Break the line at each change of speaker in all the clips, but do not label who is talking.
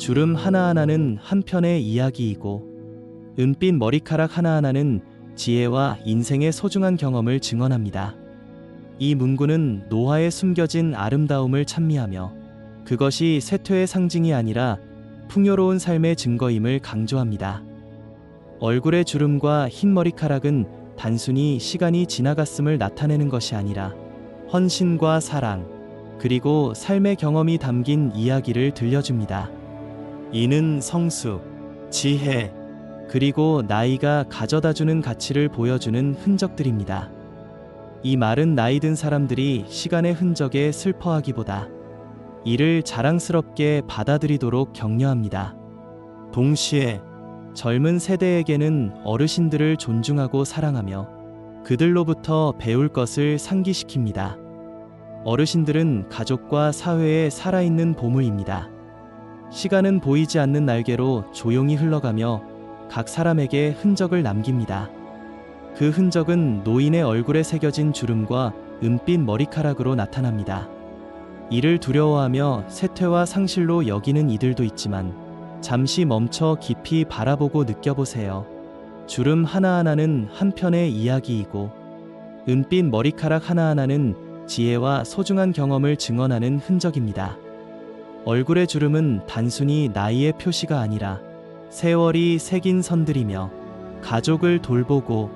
주름 하나하나는 한편의 이야기이고 은빛 머리카락 하나하나는 지혜와 인생의 소중한 경험을 증언합니다. 이 문구는 노화에 숨겨진 아름다움을 찬미하며 그것이 쇠퇴의 상징이 아니라 풍요로운 삶의 증거임을 강조합니다. 얼굴의 주름과 흰 머리카락은 단순히 시간이 지나갔음을 나타내는 것이 아니라 헌신과 사랑, 그리고 삶의 경험이 담긴 이야기를 들려줍니다. 이는 성숙, 지혜, 그리고 나이가 가져다주는 가치를 보여주는 흔적들입니다. 이 말은 나이 든 사람들이 시간의 흔적에 슬퍼하기보다 이를 자랑스럽게 받아들이도록 격려합니다. 동시에 젊은 세대에게는 어르신들을 존중하고 사랑하며 그들로부터 배울 것을 상기시킵니다. 어르신들은 가족과 사회에 살아있는 보물입니다. 시간은 보이지 않는 날개로 조용히 흘러가며 각 사람에게 흔적을 남깁니다. 그 흔적은 노인의 얼굴에 새겨진 주름과 은빛 머리카락으로 나타납니다. 이를 두려워하며 쇠퇴와 상실로 여기는 이들도 있지만 잠시 멈춰 깊이 바라보고 느껴보세요. 주름 하나하나는 한편의 이야기이고 은빛 머리카락 하나하나는 지혜와 소중한 경험을 증언하는 흔적입니다. 얼굴의 주름은 단순히 나이의 표시가 아니라 세월이 새긴 선들이며 가족을 돌보고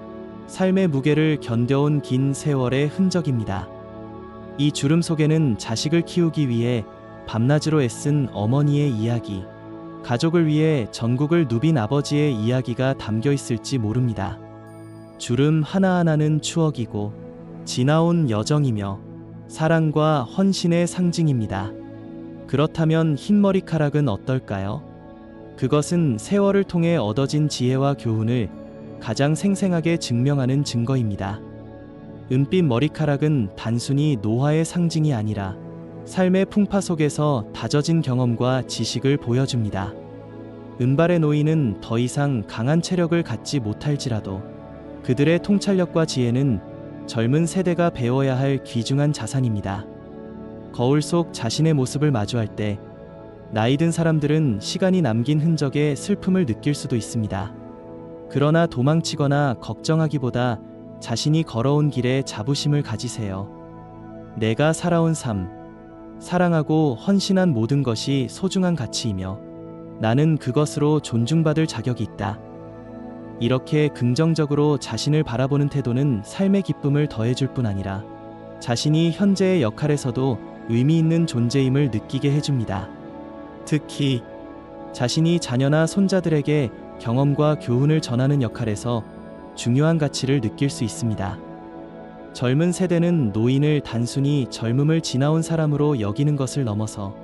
삶의 무게를 견뎌온 긴 세월의 흔적입니다. 이 주름 속에는 자식을 키우기 위해 밤낮으로 애쓴 어머니의 이야기, 가족을 위해 전국을 누빈 아버지의 이야기가 담겨 있을지 모릅니다. 주름 하나하나는 추억이고 지나온 여정이며 사랑과 헌신의 상징입니다. 그렇다면 흰 머리카락은 어떨까요? 그것은 세월을 통해 얻어진 지혜와 교훈을 가장 생생하게 증명하는 증거입니다. 은빛 머리카락은 단순히 노화의 상징이 아니라 삶의 풍파 속에서 다져진 경험과 지식을 보여줍니다. 은발의 노인은 더 이상 강한 체력을 갖지 못할지라도 그들의 통찰력과 지혜는 젊은 세대가 배워야 할 귀중한 자산입니다. 거울 속 자신의 모습을 마주할 때 나이 든 사람들은 시간이 남긴 흔적에 슬픔을 느낄 수도 있습니다. 그러나 도망치거나 걱정하기보다 자신이 걸어온 길에 자부심을 가지세요. 내가 살아온 삶, 사랑하고 헌신한 모든 것이 소중한 가치이며 나는 그것으로 존중받을 자격이 있다. 이렇게 긍정적으로 자신을 바라보는 태도는 삶의 기쁨을 더해줄 뿐 아니라 자신이 현재의 역할에서도 의미 있는 존재임을 느끼게 해줍니다. 특히 자신이 자녀나 손자들에게 경험과 교훈을 전하는 역할에서 중요한 가치를 느낄 수 있습니다. 젊은 세대는 노인을 단순히 젊음을 지나온 사람으로 여기는 것을 넘어서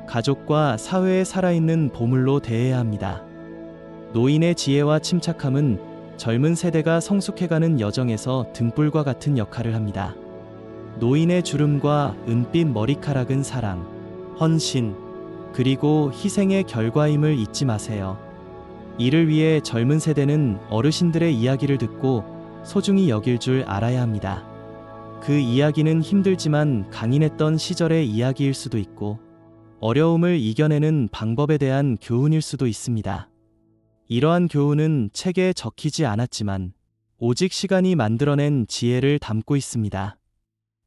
가족과 사회에 살아있는 보물로 대해야 합니다. 노인의 지혜와 침착함은 젊은 세대가 성숙해가는 여정에서 등불과 같은 역할을 합니다. 노인의 주름과 은빛 머리카락은 사랑, 헌신, 그리고 희생의 결과임을 잊지 마세요. 이를 위해 젊은 세대는 어르신들의 이야기를 듣고 소중히 여길 줄 알아야 합니다. 그 이야기는 힘들지만 강인했던 시절의 이야기일 수도 있고 어려움을 이겨내는 방법에 대한 교훈일 수도 있습니다. 이러한 교훈은 책에 적히지 않았지만 오직 시간이 만들어낸 지혜를 담고 있습니다.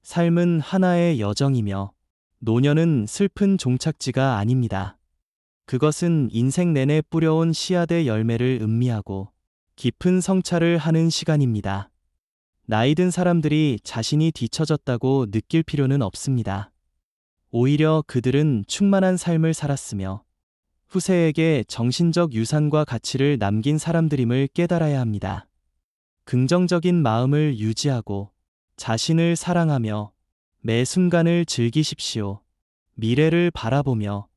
삶은 하나의 여정이며 노년은 슬픈 종착지가 아닙니다. 그것은 인생 내내 뿌려온 씨앗의 열매를 음미하고 깊은 성찰을 하는 시간입니다. 나이 든 사람들이 자신이 뒤처졌다고 느낄 필요는 없습니다. 오히려 그들은 충만한 삶을 살았으며 후세에게 정신적 유산과 가치를 남긴 사람들임을 깨달아야 합니다. 긍정적인 마음을 유지하고 자신을 사랑하며 매 순간을 즐기십시오. 미래를 바라보며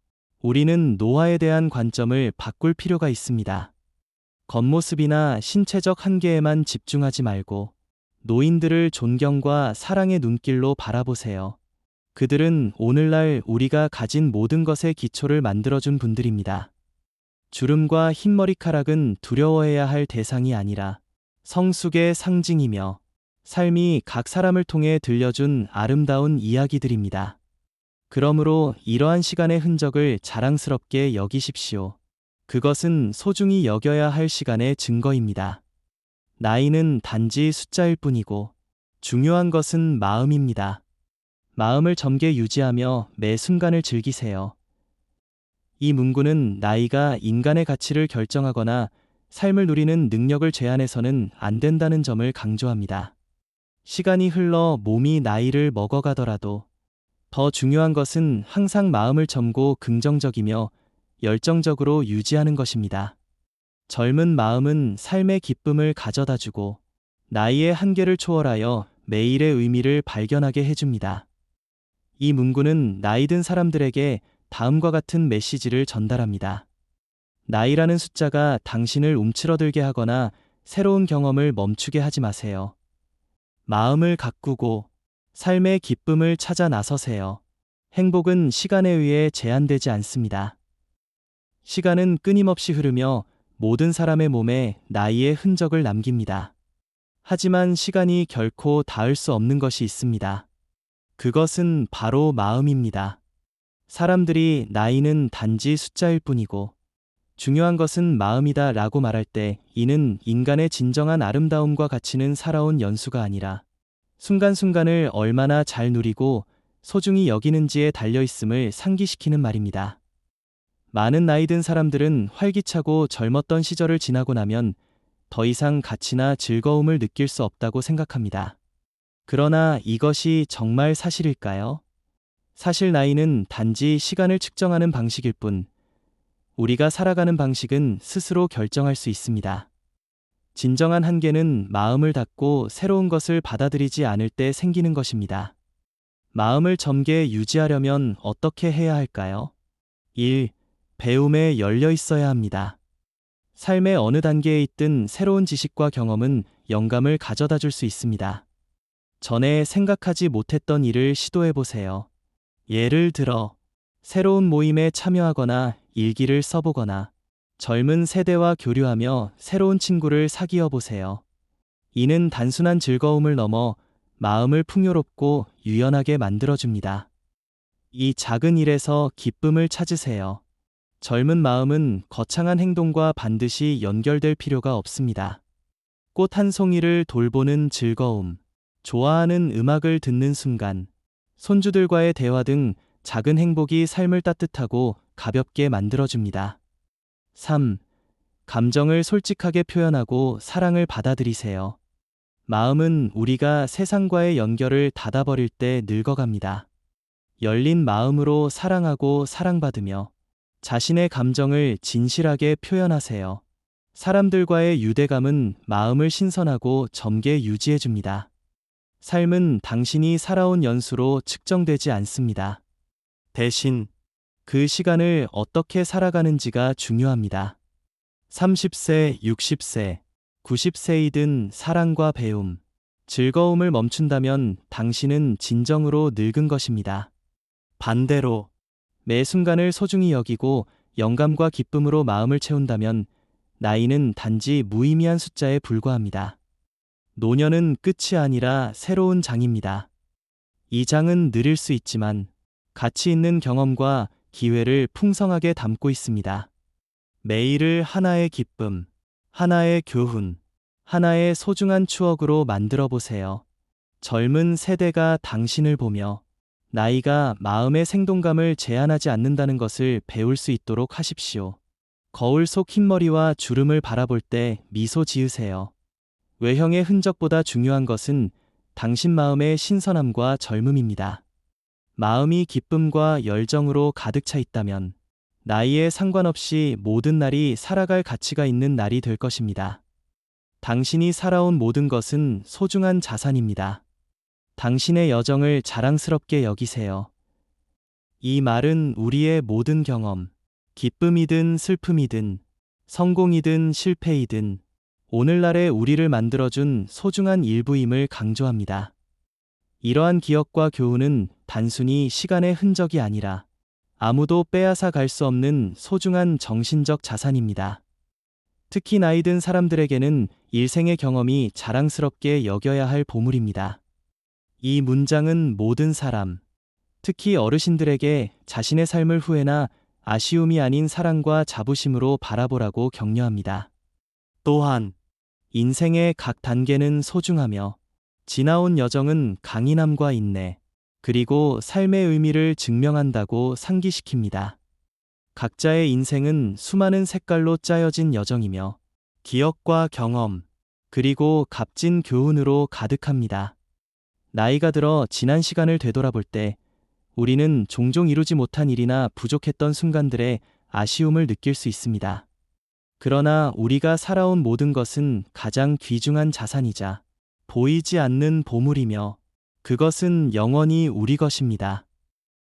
우리는 노화에 대한 관점을 바꿀 필요가 있습니다. 겉모습이나 신체적 한계에만 집중하지 말고 노인들을 존경과 사랑의 눈길로 바라보세요. 그들은 오늘날 우리가 가진 모든 것의 기초를 만들어준 분들입니다. 주름과 흰 머리카락은 두려워해야 할 대상이 아니라 성숙의 상징이며 삶이 각 사람을 통해 들려준 아름다운 이야기들입니다. 그러므로 이러한 시간의 흔적을 자랑스럽게 여기십시오. 그것은 소중히 여겨야 할 시간의 증거입니다. 나이는 단지 숫자일 뿐이고 중요한 것은 마음입니다. 마음을 젊게 유지하며 매 순간을 즐기세요. 이 문구는 나이가 인간의 가치를 결정하거나 삶을 누리는 능력을 제한해서는 안 된다는 점을 강조합니다. 시간이 흘러 몸이 나이를 먹어가더라도 더 중요한 것은 항상 마음을 젊고 긍정적이며 열정적으로 유지하는 것입니다. 젊은 마음은 삶의 기쁨을 가져다주고 나이의 한계를 초월하여 매일의 의미를 발견하게 해줍니다. 이 문구는 나이 든 사람들에게 다음과 같은 메시지를 전달합니다. 나이라는 숫자가 당신을 움츠러들게 하거나 새로운 경험을 멈추게 하지 마세요. 마음을 가꾸고 삶의 기쁨을 찾아 나서세요. 행복은 시간에 의해 제한되지 않습니다. 시간은 끊임없이 흐르며 모든 사람의 몸에 나이의 흔적을 남깁니다. 하지만 시간이 결코 닿을 수 없는 것이 있습니다. 그것은 바로 마음입니다. 사람들이 나이는 단지 숫자일 뿐이고 중요한 것은 마음이다 라고 말할 때 이는 인간의 진정한 아름다움과 가치는 살아온 연수가 아니라 순간순간을 얼마나 잘 누리고 소중히 여기는지에 달려있음을 상기시키는 말입니다. 많은 나이 든 사람들은 활기차고 젊었던 시절을 지나고 나면 더 이상 가치나 즐거움을 느낄 수 없다고 생각합니다. 그러나 이것이 정말 사실일까요? 사실 나이는 단지 시간을 측정하는 방식일 뿐, 우리가 살아가는 방식은 스스로 결정할 수 있습니다. 진정한 한계는 마음을 닫고 새로운 것을 받아들이지 않을 때 생기는 것입니다. 마음을 젊게 유지하려면 어떻게 해야 할까요? 1. 배움에 열려 있어야 합니다. 삶의 어느 단계에 있든 새로운 지식과 경험은 영감을 가져다 줄 수 있습니다. 전에 생각하지 못했던 일을 시도해 보세요. 예를 들어, 새로운 모임에 참여하거나 일기를 써보거나 젊은 세대와 교류하며 새로운 친구를 사귀어 보세요. 이는 단순한 즐거움을 넘어 마음을 풍요롭고 유연하게 만들어줍니다. 이 작은 일에서 기쁨을 찾으세요. 젊은 마음은 거창한 행동과 반드시 연결될 필요가 없습니다. 꽃 한 송이를 돌보는 즐거움, 좋아하는 음악을 듣는 순간, 손주들과의 대화 등 작은 행복이 삶을 따뜻하고 가볍게 만들어줍니다. 3. 감정을 솔직하게 표현하고 사랑을 받아들이세요. 마음은 우리가 세상과의 연결을 닫아버릴 때 늙어갑니다. 열린 마음으로 사랑하고 사랑받으며 자신의 감정을 진실하게 표현하세요. 사람들과의 유대감은 마음을 신선하고 젊게 유지해줍니다. 삶은 당신이 살아온 연수로 측정되지 않습니다. 대신 그 시간을 어떻게 살아가는지가 중요합니다. 30세, 60세, 90세이든 사랑과 배움, 즐거움을 멈춘다면 당신은 진정으로 늙은 것입니다. 반대로 매 순간을 소중히 여기고 영감과 기쁨으로 마음을 채운다면 나이는 단지 무의미한 숫자에 불과합니다. 노년은 끝이 아니라 새로운 장입니다. 이 장은 느릴 수 있지만 가치 있는 경험과 기회를 풍성하게 담고 있습니다. 매일을 하나의 기쁨, 하나의 교훈, 하나의 소중한 추억으로 만들어 보세요. 젊은 세대가 당신을 보며 나이가 마음의 생동감을 제한하지 않는다는 것을 배울 수 있도록 하십시오. 거울 속 흰머리와 주름을 바라볼 때 미소 지으세요. 외형의 흔적보다 중요한 것은 당신 마음의 신선함과 젊음입니다. 마음이 기쁨과 열정으로 가득 차 있다면 나이에 상관없이 모든 날이 살아갈 가치가 있는 날이 될 것입니다. 당신이 살아온 모든 것은 소중한 자산입니다. 당신의 여정을 자랑스럽게 여기세요. 이 말은 우리의 모든 경험, 기쁨이든 슬픔이든 성공이든 실패이든 오늘날의 우리를 만들어준 소중한 일부임을 강조합니다. 이러한 기억과 교훈은 단순히 시간의 흔적이 아니라 아무도 빼앗아 갈 수 없는 소중한 정신적 자산입니다. 특히 나이 든 사람들에게는 일생의 경험이 자랑스럽게 여겨야 할 보물입니다. 이 문장은 모든 사람, 특히 어르신들에게 자신의 삶을 후회나 아쉬움이 아닌 사랑과 자부심으로 바라보라고 격려합니다. 또한 인생의 각 단계는 소중하며 지나온 여정은 강인함과 인내, 그리고 삶의 의미를 증명한다고 상기시킵니다. 각자의 인생은 수많은 색깔로 짜여진 여정이며 기억과 경험, 그리고 값진 교훈으로 가득합니다. 나이가 들어 지난 시간을 되돌아볼 때 우리는 종종 이루지 못한 일이나 부족했던 순간들에 아쉬움을 느낄 수 있습니다. 그러나 우리가 살아온 모든 것은 가장 귀중한 자산이자 보이지 않는 보물이며 그것은 영원히 우리 것입니다.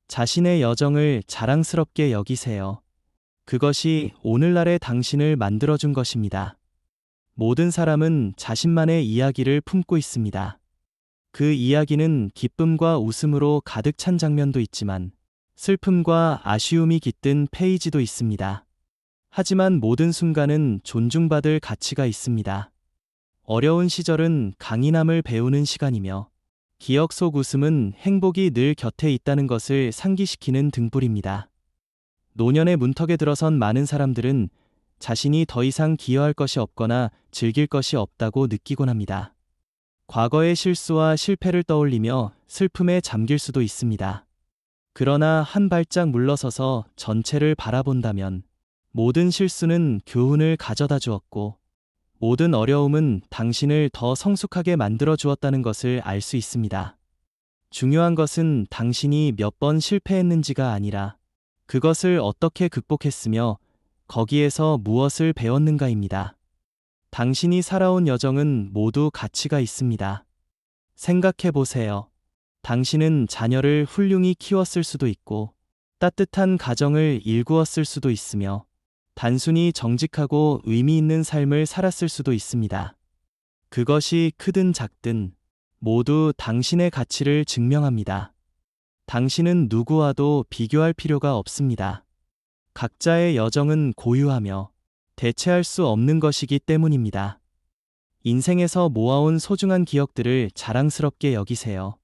자신의 여정을 자랑스럽게 여기세요. 그것이 오늘날의 당신을 만들어준 것입니다. 모든 사람은 자신만의 이야기를 품고 있습니다. 그 이야기는 기쁨과 웃음으로 가득 찬 장면도 있지만 슬픔과 아쉬움이 깃든 페이지도 있습니다. 하지만 모든 순간은 존중받을 가치가 있습니다. 어려운 시절은 강인함을 배우는 시간이며 기억 속 웃음은 행복이 늘 곁에 있다는 것을 상기시키는 등불입니다. 노년의 문턱에 들어선 많은 사람들은 자신이 더 이상 기여할 것이 없거나 즐길 것이 없다고 느끼곤 합니다. 과거의 실수와 실패를 떠올리며 슬픔에 잠길 수도 있습니다. 그러나 한 발짝 물러서서 전체를 바라본다면 모든 실수는 교훈을 가져다 주었고 모든 어려움은 당신을 더 성숙하게 만들어 주었다는 것을 알 수 있습니다. 중요한 것은 당신이 몇 번 실패했는지가 아니라 그것을 어떻게 극복했으며 거기에서 무엇을 배웠는가입니다. 당신이 살아온 여정은 모두 가치가 있습니다. 생각해 보세요. 당신은 자녀를 훌륭히 키웠을 수도 있고 따뜻한 가정을 일구었을 수도 있으며 단순히 정직하고 의미 있는 삶을 살았을 수도 있습니다. 그것이 크든 작든 모두 당신의 가치를 증명합니다. 당신은 누구와도 비교할 필요가 없습니다. 각자의 여정은 고유하며 대체할 수 없는 것이기 때문입니다. 인생에서 모아온 소중한 기억들을 자랑스럽게 여기세요.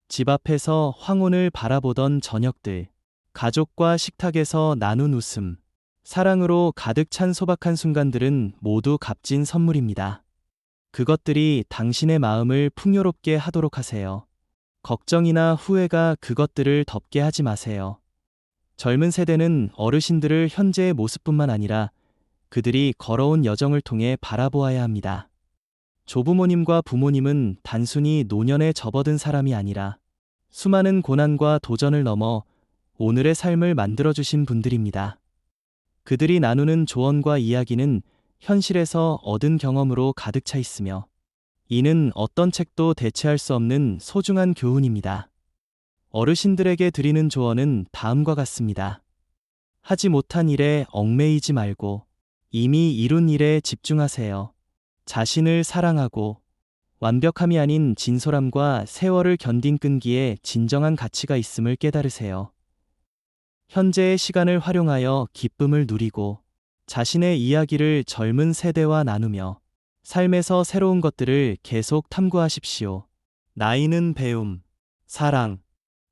집 앞에서 황혼을 바라보던 저녁들, 가족과 식탁에서 나눈 웃음, 사랑으로 가득 찬 소박한 순간들은 모두 값진 선물입니다. 그것들이 당신의 마음을 풍요롭게 하도록 하세요. 걱정이나 후회가 그것들을 덮게 하지 마세요. 젊은 세대는 어르신들을 현재의 모습뿐만 아니라 그들이 걸어온 여정을 통해 바라보아야 합니다. 조부모님과 부모님은 단순히 노년에 접어든 사람이 아니라 수많은 고난과 도전을 넘어 오늘의 삶을 만들어주신 분들입니다. 그들이 나누는 조언과 이야기는 현실에서 얻은 경험으로 가득 차 있으며 이는 어떤 책도 대체할 수 없는 소중한 교훈입니다. 어르신들에게 드리는 조언은 다음과 같습니다. 하지 못한 일에 얽매이지 말고 이미 이룬 일에 집중하세요. 자신을 사랑하고 완벽함이 아닌 진솔함과 세월을 견딘 끈기에 진정한 가치가 있음을 깨달으세요. 현재의 시간을 활용하여 기쁨을 누리고 자신의 이야기를 젊은 세대와 나누며 삶에서 새로운 것들을 계속 탐구하십시오. 나이는 배움, 사랑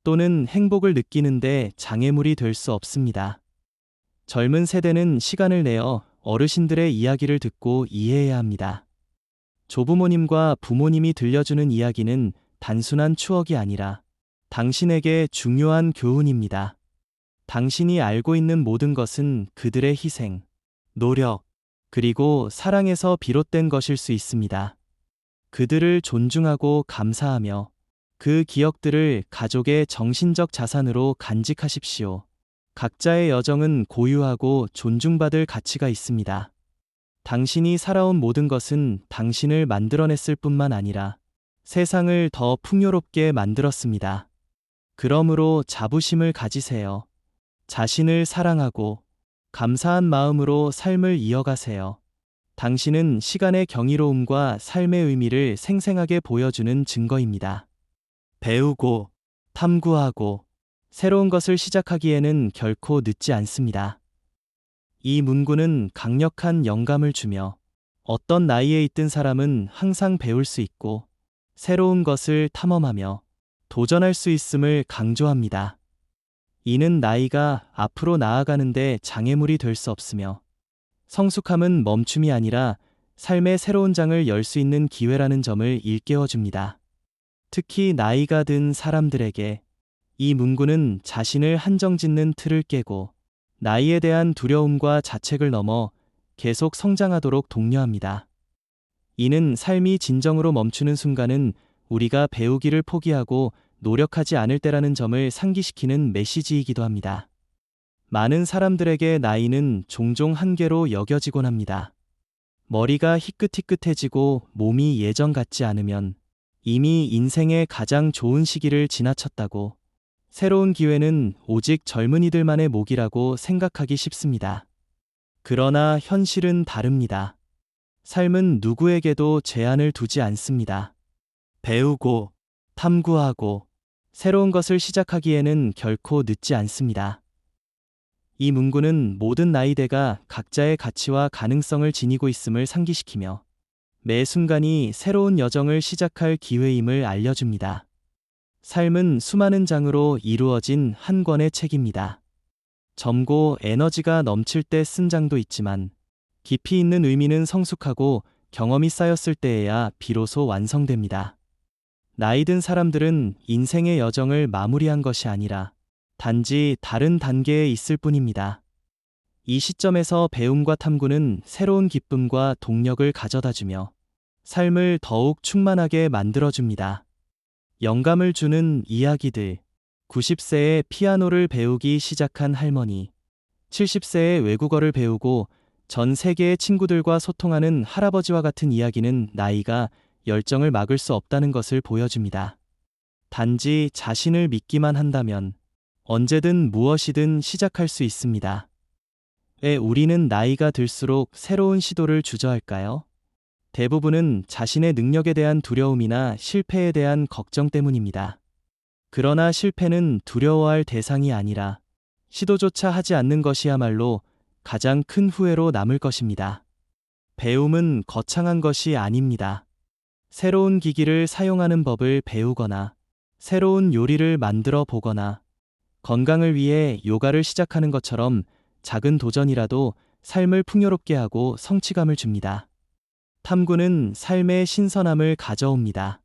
또는 행복을 느끼는데 장애물이 될 수 없습니다. 젊은 세대는 시간을 내어 어르신들의 이야기를 듣고 이해해야 합니다. 조부모님과 부모님이 들려주는 이야기는 단순한 추억이 아니라 당신에게 중요한 교훈입니다. 당신이 알고 있는 모든 것은 그들의 희생, 노력, 그리고 사랑에서 비롯된 것일 수 있습니다. 그들을 존중하고 감사하며 그 기억들을 가족의 정신적 자산으로 간직하십시오. 각자의 여정은 고유하고 존중받을 가치가 있습니다. 당신이 살아온 모든 것은 당신을 만들어냈을 뿐만 아니라 세상을 더 풍요롭게 만들었습니다. 그러므로 자부심을 가지세요. 자신을 사랑하고 감사한 마음으로 삶을 이어가세요. 당신은 시간의 경이로움과 삶의 의미를 생생하게 보여주는 증거입니다. 배우고, 탐구하고, 새로운 것을 시작하기에는 결코 늦지 않습니다. 이 문구는 강력한 영감을 주며 어떤 나이에 있든 사람은 항상 배울 수 있고 새로운 것을 탐험하며 도전할 수 있음을 강조합니다. 이는 나이가 앞으로 나아가는데 장애물이 될 수 없으며 성숙함은 멈춤이 아니라 삶의 새로운 장을 열 수 있는 기회라는 점을 일깨워줍니다. 특히 나이가 든 사람들에게 이 문구는 자신을 한정짓는 틀을 깨고 나이에 대한 두려움과 자책을 넘어 계속 성장하도록 독려합니다. 이는 삶이 진정으로 멈추는 순간은 우리가 배우기를 포기하고 노력하지 않을 때라는 점을 상기시키는 메시지이기도 합니다. 많은 사람들에게 나이는 종종 한계로 여겨지곤 합니다. 머리가 희끗희끗해지고 몸이 예전 같지 않으면 이미 인생의 가장 좋은 시기를 지나쳤다고, 새로운 기회는 오직 젊은이들만의 몫이라고 생각하기 쉽습니다. 그러나 현실은 다릅니다. 삶은 누구에게도 제한을 두지 않습니다. 배우고, 탐구하고, 새로운 것을 시작하기에는 결코 늦지 않습니다. 이 문구는 모든 나이대가 각자의 가치와 가능성을 지니고 있음을 상기시키며 매 순간이 새로운 여정을 시작할 기회임을 알려줍니다. 삶은 수많은 장으로 이루어진 한 권의 책입니다. 젊고 에너지가 넘칠 때 쓴 장도 있지만 깊이 있는 의미는 성숙하고 경험이 쌓였을 때에야 비로소 완성됩니다. 나이 든 사람들은 인생의 여정을 마무리한 것이 아니라 단지 다른 단계에 있을 뿐입니다. 이 시점에서 배움과 탐구는 새로운 기쁨과 동력을 가져다주며 삶을 더욱 충만하게 만들어줍니다. 영감을 주는 이야기들. 90세에 피아노를 배우기 시작한 할머니, 70세에 외국어를 배우고 전 세계의 친구들과 소통하는 할아버지와 같은 이야기는 나이가 열정을 막을 수 없다는 것을 보여줍니다. 단지 자신을 믿기만 한다면 언제든 무엇이든 시작할 수 있습니다. 왜 우리는 나이가 들수록 새로운 시도를 주저할까요? 대부분은 자신의 능력에 대한 두려움이나 실패에 대한 걱정 때문입니다. 그러나 실패는 두려워할 대상이 아니라 시도조차 하지 않는 것이야말로 가장 큰 후회로 남을 것입니다. 배움은 거창한 것이 아닙니다. 새로운 기기를 사용하는 법을 배우거나 새로운 요리를 만들어 보거나 건강을 위해 요가를 시작하는 것처럼 작은 도전이라도 삶을 풍요롭게 하고 성취감을 줍니다. 탐구는 삶의 신선함을 가져옵니다.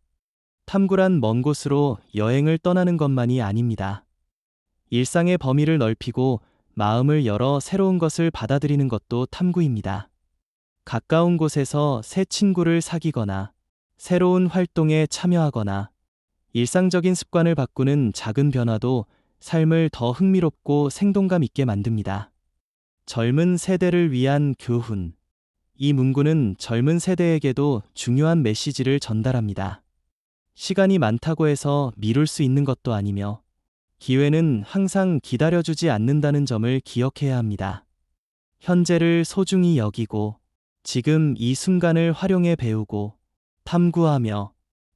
탐구란 먼 곳으로 여행을 떠나는 것만이 아닙니다. 일상의 범위를 넓히고 마음을 열어 새로운 것을 받아들이는 것도 탐구입니다. 가까운 곳에서 새 친구를 사귀거나 새로운 활동에 참여하거나 일상적인 습관을 바꾸는 작은 변화도 삶을 더 흥미롭고 생동감 있게 만듭니다. 젊은 세대를 위한 교훈. 이 문구는 젊은 세대에게도 중요한 메시지를 전달합니다. 시간이 많다고 해서 미룰 수 있는 것도 아니며 기회는 항상 기다려주지 않는다는 점을 기억해야 합니다. 현재를 소중히 여기고 지금 이 순간을 활용해 배우고 탐구하며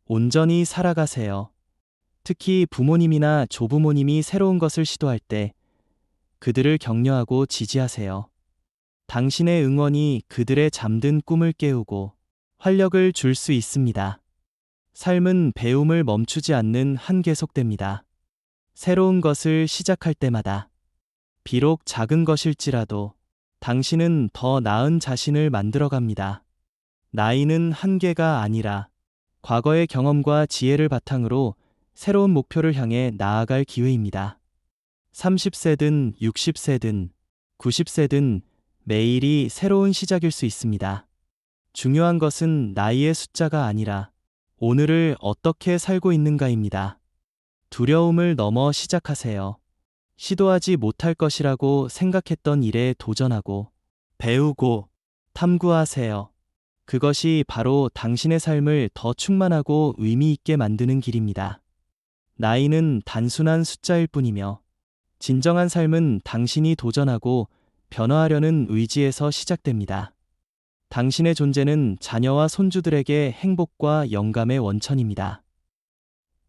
온전히 살아가세요. 특히 부모님이나 조부모님이 새로운 것을 시도할 때 그들을 격려하고 지지하세요. 당신의 응원이 그들의 잠든 꿈을 깨우고 활력을 줄 수 있습니다. 삶은 배움을 멈추지 않는 한 계속됩니다. 새로운 것을 시작할 때마다 비록 작은 것일지라도 당신은 더 나은 자신을 만들어갑니다. 나이는 한계가 아니라 과거의 경험과 지혜를 바탕으로 새로운 목표를 향해 나아갈 기회입니다. 30세든 60세든 90세든 매일이 새로운 시작일 수 있습니다. 중요한 것은 나이의 숫자가 아니라 오늘을 어떻게 살고 있는가입니다. 두려움을 넘어 시작하세요. 시도하지 못할 것이라고 생각했던 일에 도전하고 배우고 탐구하세요. 그것이 바로 당신의 삶을 더 충만하고 의미 있게 만드는 길입니다. 나이는 단순한 숫자일 뿐이며 진정한 삶은 당신이 도전하고 변화하려는 의지에서 시작됩니다. 당신의 존재는 자녀와 손주들에게 행복과 영감의 원천입니다.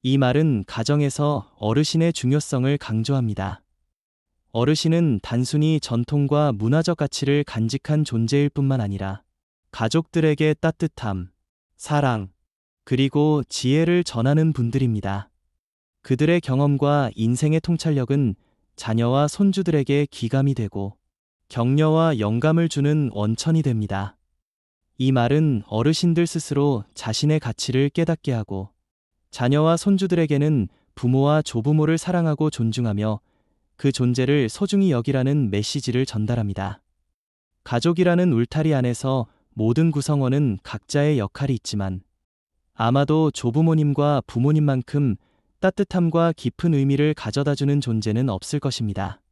이 말은 가정에서 어르신의 중요성을 강조합니다. 어르신은 단순히 전통과 문화적 가치를 간직한 존재일 뿐만 아니라 가족들에게 따뜻함, 사랑, 그리고 지혜를 전하는 분들입니다. 그들의 경험과 인생의 통찰력은 자녀와 손주들에게 기감이 되고 격려와 영감을 주는 원천이 됩니다. 이 말은 어르신들 스스로 자신의 가치를 깨닫게 하고 자녀와 손주들에게는 부모와 조부모를 사랑하고 존중하며 그 존재를 소중히 여기라는 메시지를 전달합니다. 가족이라는 울타리 안에서 모든 구성원은 각자의 역할이 있지만 아마도 조부모님과 부모님만큼 따뜻함과 깊은 의미를 가져다주는 존재는 없을 것입니다.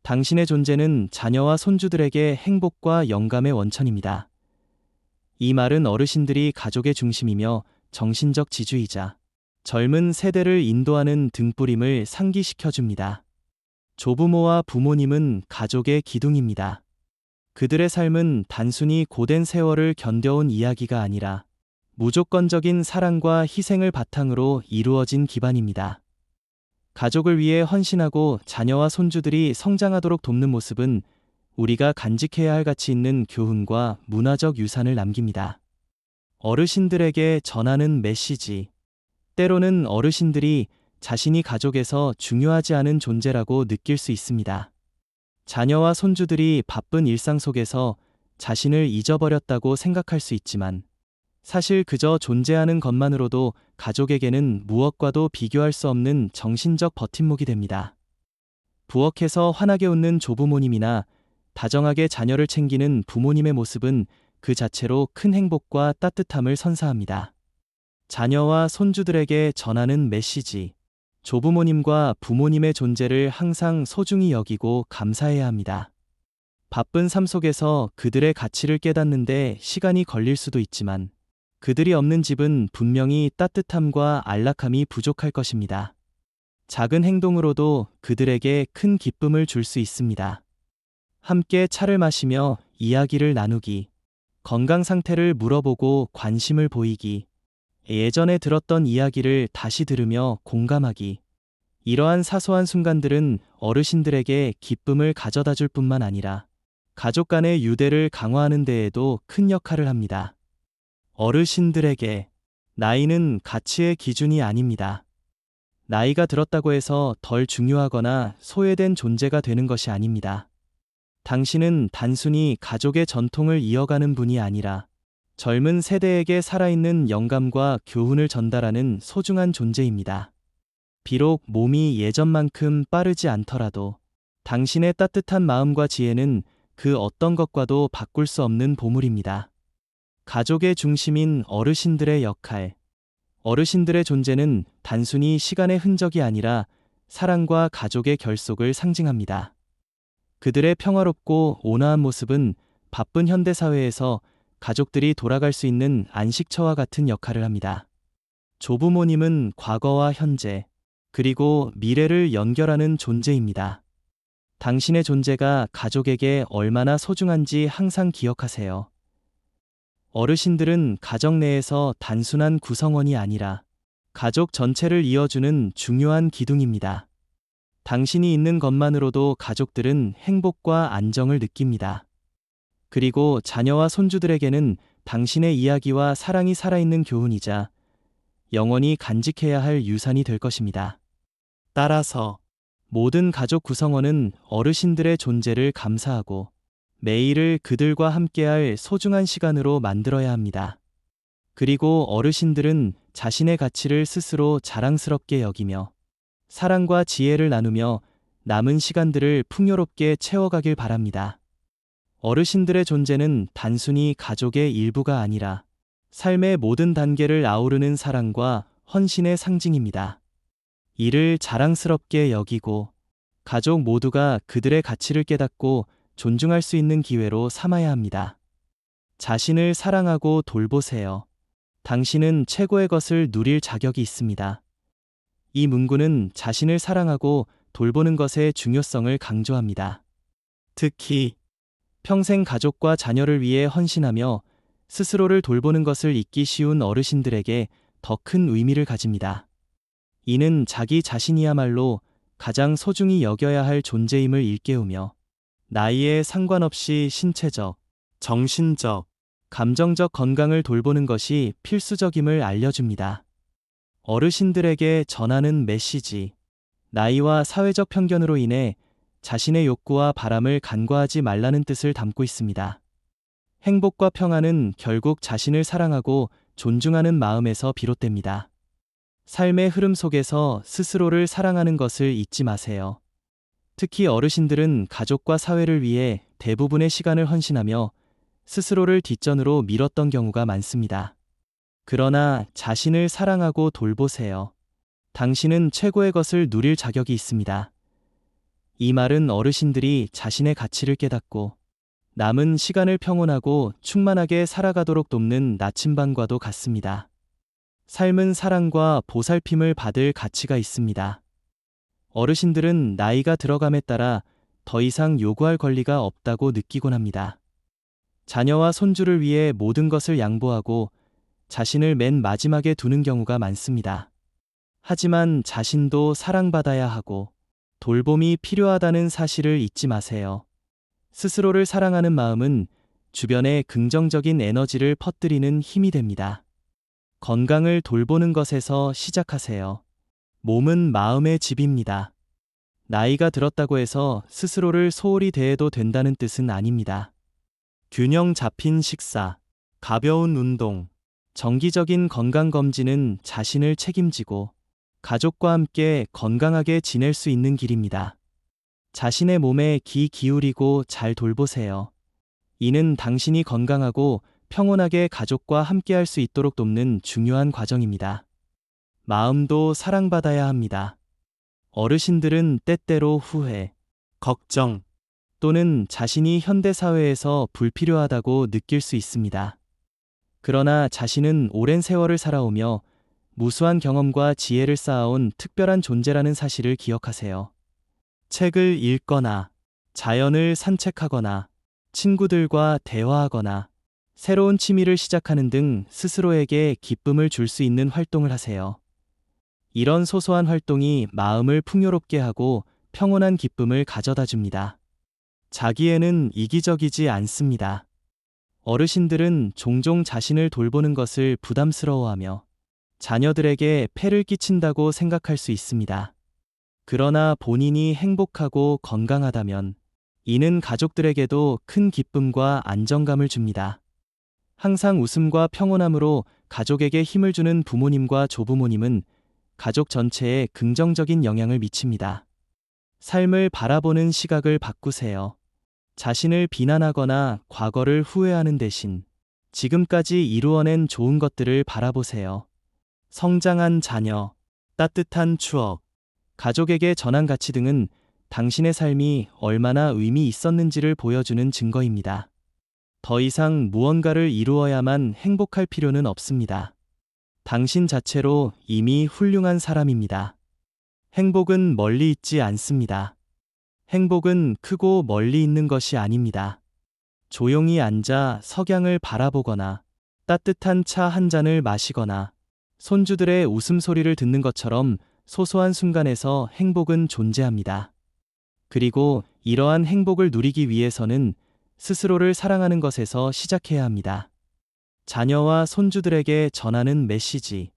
당신의 존재는 자녀와 손주들에게 행복과 영감의 원천입니다. 이 말은 어르신들이 가족의 중심이며 정신적 지주이자 젊은 세대를 인도하는 등불임을 상기시켜줍니다. 조부모와 부모님은 가족의 기둥입니다. 그들의 삶은 단순히 고된 세월을 견뎌온 이야기가 아니라 무조건적인 사랑과 희생을 바탕으로 이루어진 기반입니다. 가족을 위해 헌신하고 자녀와 손주들이 성장하도록 돕는 모습은 우리가 간직해야 할 가치 있는 교훈과 문화적 유산을 남깁니다. 어르신들에게 전하는 메시지. 때로는 어르신들이 자신이 가족에서 중요하지 않은 존재라고 느낄 수 있습니다. 자녀와 손주들이 바쁜 일상 속에서 자신을 잊어버렸다고 생각할 수 있지만 사실 그저 존재하는 것만으로도 가족에게는 무엇과도 비교할 수 없는 정신적 버팀목이 됩니다. 부엌에서 환하게 웃는 조부모님이나 다정하게 자녀를 챙기는 부모님의 모습은 그 자체로 큰 행복과 따뜻함을 선사합니다. 자녀와 손주들에게 전하는 메시지. 조부모님과 부모님의 존재를 항상 소중히 여기고 감사해야 합니다. 바쁜 삶 속에서 그들의 가치를 깨닫는데 시간이 걸릴 수도 있지만 그들이 없는 집은 분명히 따뜻함과 안락함이 부족할 것입니다. 작은 행동으로도 그들에게 큰 기쁨을 줄 수 있습니다. 함께 차를 마시며 이야기를 나누기, 건강 상태를 물어보고 관심을 보이기, 예전에 들었던 이야기를 다시 들으며 공감하기. 이러한 사소한 순간들은 어르신들에게 기쁨을 가져다 줄 뿐만 아니라 가족 간의 유대를 강화하는 데에도 큰 역할을 합니다. 어르신들에게 나이는 가치의 기준이 아닙니다. 나이가 들었다고 해서 덜 중요하거나 소외된 존재가 되는 것이 아닙니다. 당신은 단순히 가족의 전통을 이어가는 분이 아니라 젊은 세대에게 살아있는 영감과 교훈을 전달하는 소중한 존재입니다. 비록 몸이 예전만큼 빠르지 않더라도 당신의 따뜻한 마음과 지혜는 그 어떤 것과도 바꿀 수 없는 보물입니다. 가족의 중심인 어르신들의 역할. 어르신들의 존재는 단순히 시간의 흔적이 아니라 사랑과 가족의 결속을 상징합니다. 그들의 평화롭고 온화한 모습은 바쁜 현대사회에서 가족들이 돌아갈 수 있는 안식처와 같은 역할을 합니다. 조부모님은 과거와 현재, 그리고 미래를 연결하는 존재입니다. 당신의 존재가 가족에게 얼마나 소중한지 항상 기억하세요. 어르신들은 가정 내에서 단순한 구성원이 아니라 가족 전체를 이어주는 중요한 기둥입니다. 당신이 있는 것만으로도 가족들은 행복과 안정을 느낍니다. 그리고 자녀와 손주들에게는 당신의 이야기와 사랑이 살아있는 교훈이자 영원히 간직해야 할 유산이 될 것입니다. 따라서 모든 가족 구성원은 어르신들의 존재를 감사하고 매일을 그들과 함께할 소중한 시간으로 만들어야 합니다. 그리고 어르신들은 자신의 가치를 스스로 자랑스럽게 여기며 사랑과 지혜를 나누며 남은 시간들을 풍요롭게 채워가길 바랍니다. 어르신들의 존재는 단순히 가족의 일부가 아니라 삶의 모든 단계를 아우르는 사랑과 헌신의 상징입니다. 이를 자랑스럽게 여기고 가족 모두가 그들의 가치를 깨닫고 존중할 수 있는 기회로 삼아야 합니다. 자신을 사랑하고 돌보세요. 당신은 최고의 것을 누릴 자격이 있습니다. 이 문구는 자신을 사랑하고 돌보는 것의 중요성을 강조합니다. 특히 평생 가족과 자녀를 위해 헌신하며 스스로를 돌보는 것을 잊기 쉬운 어르신들에게 더 큰 의미를 가집니다. 이는 자기 자신이야말로 가장 소중히 여겨야 할 존재임을 일깨우며 나이에 상관없이 신체적, 정신적, 감정적 건강을 돌보는 것이 필수적임을 알려줍니다. 어르신들에게 전하는 메시지. 나이와 사회적 편견으로 인해 자신의 욕구와 바람을 간과하지 말라는 뜻을 담고 있습니다. 행복과 평안은 결국 자신을 사랑하고 존중하는 마음에서 비롯됩니다. 삶의 흐름 속에서 스스로를 사랑하는 것을 잊지 마세요. 특히 어르신들은 가족과 사회를 위해 대부분의 시간을 헌신하며 스스로를 뒷전으로 밀었던 경우가 많습니다. 그러나 자신을 사랑하고 돌보세요. 당신은 최고의 것을 누릴 자격이 있습니다. 이 말은 어르신들이 자신의 가치를 깨닫고 남은 시간을 평온하고 충만하게 살아가도록 돕는 나침반과도 같습니다. 삶은 사랑과 보살핌을 받을 가치가 있습니다. 어르신들은 나이가 들어감에 따라 더 이상 요구할 권리가 없다고 느끼곤 합니다. 자녀와 손주를 위해 모든 것을 양보하고 자신을 맨 마지막에 두는 경우가 많습니다. 하지만 자신도 사랑받아야 하고 돌봄이 필요하다는 사실을 잊지 마세요. 스스로를 사랑하는 마음은 주변에 긍정적인 에너지를 퍼뜨리는 힘이 됩니다. 건강을 돌보는 것에서 시작하세요. 몸은 마음의 집입니다. 나이가 들었다고 해서 스스로를 소홀히 대해도 된다는 뜻은 아닙니다. 균형 잡힌 식사, 가벼운 운동, 정기적인 건강검진은 자신을 책임지고 가족과 함께 건강하게 지낼 수 있는 길입니다. 자신의 몸에 귀 기울이고 잘 돌보세요. 이는 당신이 건강하고 평온하게 가족과 함께할 수 있도록 돕는 중요한 과정입니다. 마음도 사랑받아야 합니다. 어르신들은 때때로 후회, 걱정 또는 자신이 현대사회에서 불필요하다고 느낄 수 있습니다. 그러나 자신은 오랜 세월을 살아오며 무수한 경험과 지혜를 쌓아온 특별한 존재라는 사실을 기억하세요. 책을 읽거나, 자연을 산책하거나, 친구들과 대화하거나, 새로운 취미를 시작하는 등 스스로에게 기쁨을 줄 수 있는 활동을 하세요. 이런 소소한 활동이 마음을 풍요롭게 하고 평온한 기쁨을 가져다 줍니다. 자기애는 이기적이지 않습니다. 어르신들은 종종 자신을 돌보는 것을 부담스러워하며 자녀들에게 폐를 끼친다고 생각할 수 있습니다. 그러나 본인이 행복하고 건강하다면 이는 가족들에게도 큰 기쁨과 안정감을 줍니다. 항상 웃음과 평온함으로 가족에게 힘을 주는 부모님과 조부모님은 가족 전체에 긍정적인 영향을 미칩니다. 삶을 바라보는 시각을 바꾸세요. 자신을 비난하거나 과거를 후회하는 대신 지금까지 이루어낸 좋은 것들을 바라보세요. 성장한 자녀, 따뜻한 추억, 가족에게 전한 가치 등은 당신의 삶이 얼마나 의미 있었는지를 보여주는 증거입니다. 더 이상 무언가를 이루어야만 행복할 필요는 없습니다. 당신 자체로 이미 훌륭한 사람입니다. 행복은 멀리 있지 않습니다. 행복은 크고 멀리 있는 것이 아닙니다. 조용히 앉아 석양을 바라보거나 따뜻한 차 한 잔을 마시거나 손주들의 웃음소리를 듣는 것처럼 소소한 순간에서 행복은 존재합니다. 그리고 이러한 행복을 누리기 위해서는 스스로를 사랑하는 것에서 시작해야 합니다. 자녀와 손주들에게 전하는 메시지.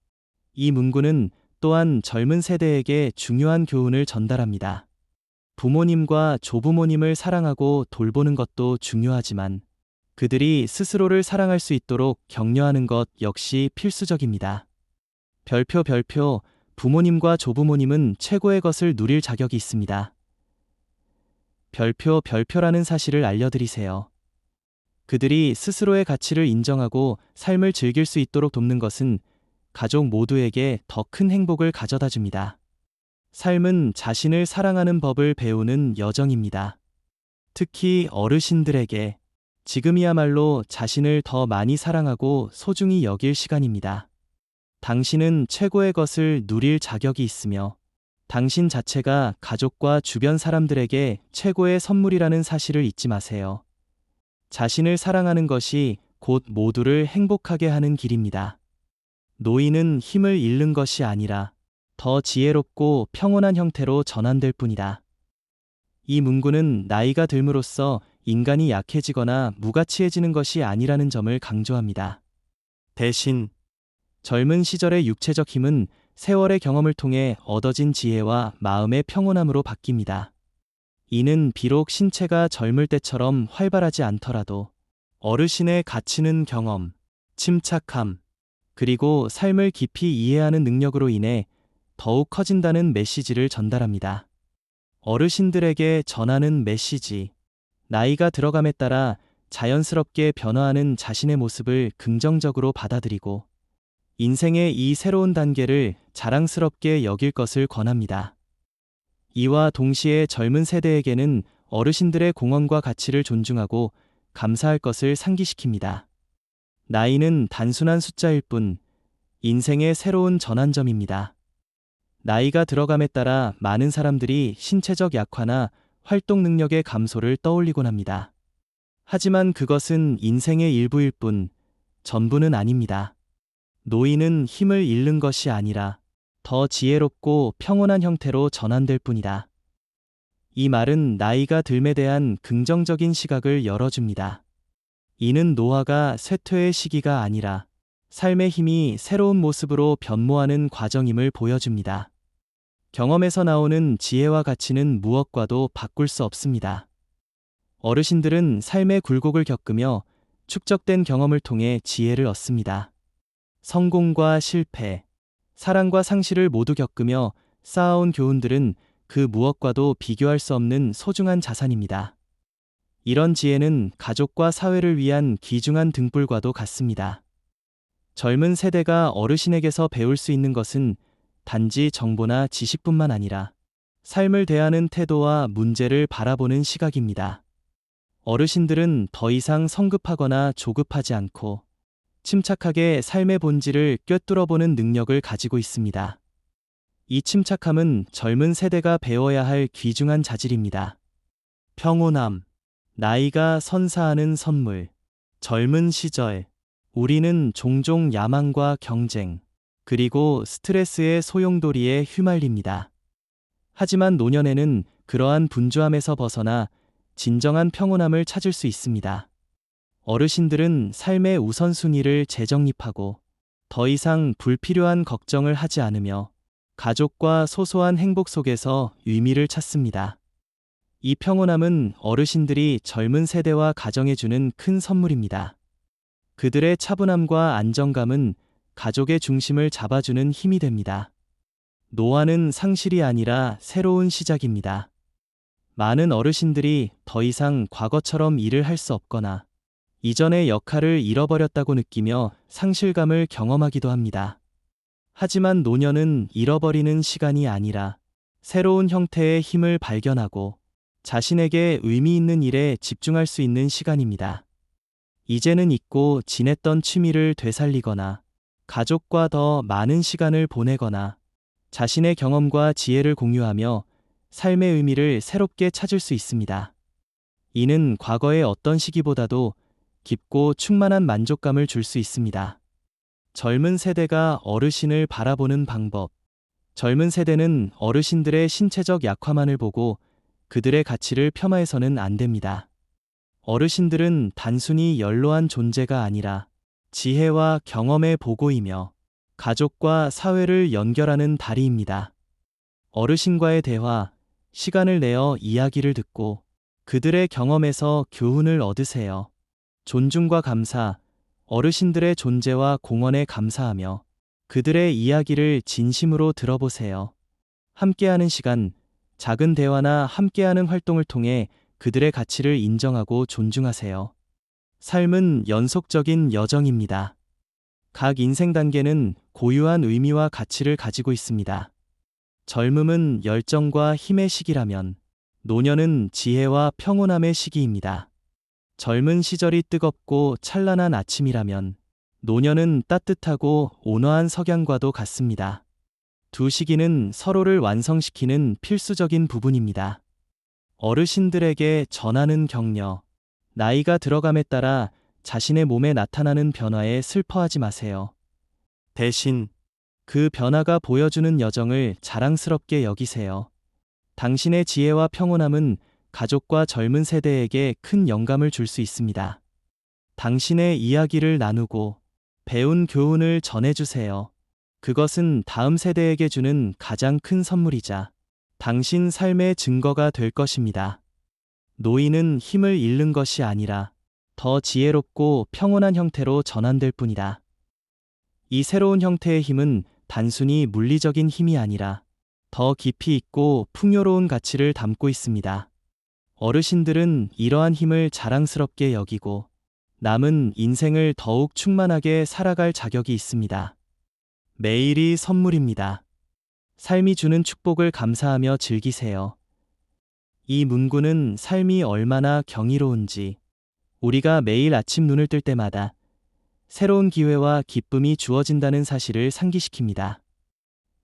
이 문구는 또한 젊은 세대에게 중요한 교훈을 전달합니다. 부모님과 조부모님을 사랑하고 돌보는 것도 중요하지만 그들이 스스로를 사랑할 수 있도록 격려하는 것 역시 필수적입니다. 별표 부모님과 조부모님은 최고의 것을 누릴 자격이 있습니다. 별표라는 사실을 알려드리세요. 그들이 스스로의 가치를 인정하고 삶을 즐길 수 있도록 돕는 것은 가족 모두에게 더 큰 행복을 가져다 줍니다. 삶은 자신을 사랑하는 법을 배우는 여정입니다. 특히 어르신들에게 지금이야말로 자신을 더 많이 사랑하고 소중히 여길 시간입니다. 당신은 최고의 것을 누릴 자격이 있으며 당신 자체가 가족과 주변 사람들에게 최고의 선물이라는 사실을 잊지 마세요. 자신을 사랑하는 것이 곧 모두를 행복하게 하는 길입니다. 노인은 힘을 잃는 것이 아니라 더 지혜롭고 평온한 형태로 전환될 뿐이다. 이 문구는 나이가 들므로써 인간이 약해지거나 무가치해지는 것이 아니라는 점을 강조합니다. 대신 젊은 시절의 육체적 힘은 세월의 경험을 통해 얻어진 지혜와 마음의 평온함으로 바뀝니다. 이는 비록 신체가 젊을 때처럼 활발하지 않더라도 어르신의 가치는 경험, 침착함, 그리고 삶을 깊이 이해하는 능력으로 인해 더욱 커진다는 메시지를 전달합니다. 어르신들에게 전하는 메시지. 나이가 들어감에 따라 자연스럽게 변화하는 자신의 모습을 긍정적으로 받아들이고 인생의 이 새로운 단계를 자랑스럽게 여길 것을 권합니다. 이와 동시에 젊은 세대에게는 어르신들의 공헌과 가치를 존중하고 감사할 것을 상기시킵니다. 나이는 단순한 숫자일 뿐 인생의 새로운 전환점입니다. 나이가 들어감에 따라 많은 사람들이 신체적 약화나 활동 능력의 감소를 떠올리곤 합니다. 하지만 그것은 인생의 일부일 뿐 전부는 아닙니다. 노인은 힘을 잃는 것이 아니라 더 지혜롭고 평온한 형태로 전환될 뿐이다. 이 말은 나이가 듦에 대한 긍정적인 시각을 열어줍니다. 이는 노화가 쇠퇴의 시기가 아니라 삶의 힘이 새로운 모습으로 변모하는 과정임을 보여줍니다. 경험에서 나오는 지혜와 가치는 무엇과도 바꿀 수 없습니다. 어르신들은 삶의 굴곡을 겪으며 축적된 경험을 통해 지혜를 얻습니다. 성공과 실패, 사랑과 상실을 모두 겪으며 쌓아온 교훈들은 그 무엇과도 비교할 수 없는 소중한 자산입니다. 이런 지혜는 가족과 사회를 위한 귀중한 등불과도 같습니다. 젊은 세대가 어르신에게서 배울 수 있는 것은 단지 정보나 지식뿐만 아니라 삶을 대하는 태도와 문제를 바라보는 시각입니다. 어르신들은 더 이상 성급하거나 조급하지 않고 침착하게 삶의 본질을 꿰뚫어보는 능력을 가지고 있습니다. 이 침착함은 젊은 세대가 배워야 할 귀중한 자질입니다. 평온함, 나이가 선사하는 선물. 젊은 시절, 우리는 종종 야망과 경쟁, 그리고 스트레스의 소용돌이에 휘말립니다. 하지만 노년에는 그러한 분주함에서 벗어나 진정한 평온함을 찾을 수 있습니다. 어르신들은 삶의 우선순위를 재정립하고 더 이상 불필요한 걱정을 하지 않으며 가족과 소소한 행복 속에서 의미를 찾습니다. 이 평온함은 어르신들이 젊은 세대와 가정에 주는 큰 선물입니다. 그들의 차분함과 안정감은 가족의 중심을 잡아주는 힘이 됩니다. 노화는 상실이 아니라 새로운 시작입니다. 많은 어르신들이 더 이상 과거처럼 일을 할 수 없거나 이전의 역할을 잃어버렸다고 느끼며 상실감을 경험하기도 합니다. 하지만 노년은 잃어버리는 시간이 아니라 새로운 형태의 힘을 발견하고 자신에게 의미 있는 일에 집중할 수 있는 시간입니다. 이제는 잊고 지냈던 취미를 되살리거나 가족과 더 많은 시간을 보내거나 자신의 경험과 지혜를 공유하며 삶의 의미를 새롭게 찾을 수 있습니다. 이는 과거의 어떤 시기보다도 깊고 충만한 만족감을 줄 수 있습니다. 젊은 세대가 어르신을 바라보는 방법. 젊은 세대는 어르신들의 신체적 약화만을 보고 그들의 가치를 폄하해서는 안 됩니다. 어르신들은 단순히 연로한 존재가 아니라 지혜와 경험의 보고이며 가족과 사회를 연결하는 다리입니다. 어르신과의 대화, 시간을 내어 이야기를 듣고 그들의 경험에서 교훈을 얻으세요. 존중과 감사, 어르신들의 존재와 공헌에 감사하며 그들의 이야기를 진심으로 들어보세요. 함께하는 시간, 작은 대화나 함께하는 활동을 통해 그들의 가치를 인정하고 존중하세요. 삶은 연속적인 여정입니다. 각 인생 단계는 고유한 의미와 가치를 가지고 있습니다. 젊음은 열정과 힘의 시기라면 노년은 지혜와 평온함의 시기입니다. 젊은 시절이 뜨겁고 찬란한 아침이라면 노년은 따뜻하고 온화한 석양과도 같습니다. 두 시기는 서로를 완성시키는 필수적인 부분입니다. 어르신들에게 전하는 격려. 나이가 들어감에 따라 자신의 몸에 나타나는 변화에 슬퍼하지 마세요. 대신 그 변화가 보여주는 여정을 자랑스럽게 여기세요. 당신의 지혜와 평온함은 가족과 젊은 세대에게 큰 영감을 줄 수 있습니다. 당신의 이야기를 나누고 배운 교훈을 전해주세요. 그것은 다음 세대에게 주는 가장 큰 선물이자 당신 삶의 증거가 될 것입니다. 노인은 힘을 잃는 것이 아니라 더 지혜롭고 평온한 형태로 전환될 뿐이다. 이 새로운 형태의 힘은 단순히 물리적인 힘이 아니라 더 깊이 있고 풍요로운 가치를 담고 있습니다. 어르신들은 이러한 힘을 자랑스럽게 여기고 남은 인생을 더욱 충만하게 살아갈 자격이 있습니다. 매일이 선물입니다. 삶이 주는 축복을 감사하며 즐기세요. 이 문구는 삶이 얼마나 경이로운지 우리가 매일 아침 눈을 뜰 때마다 새로운 기회와 기쁨이 주어진다는 사실을 상기시킵니다.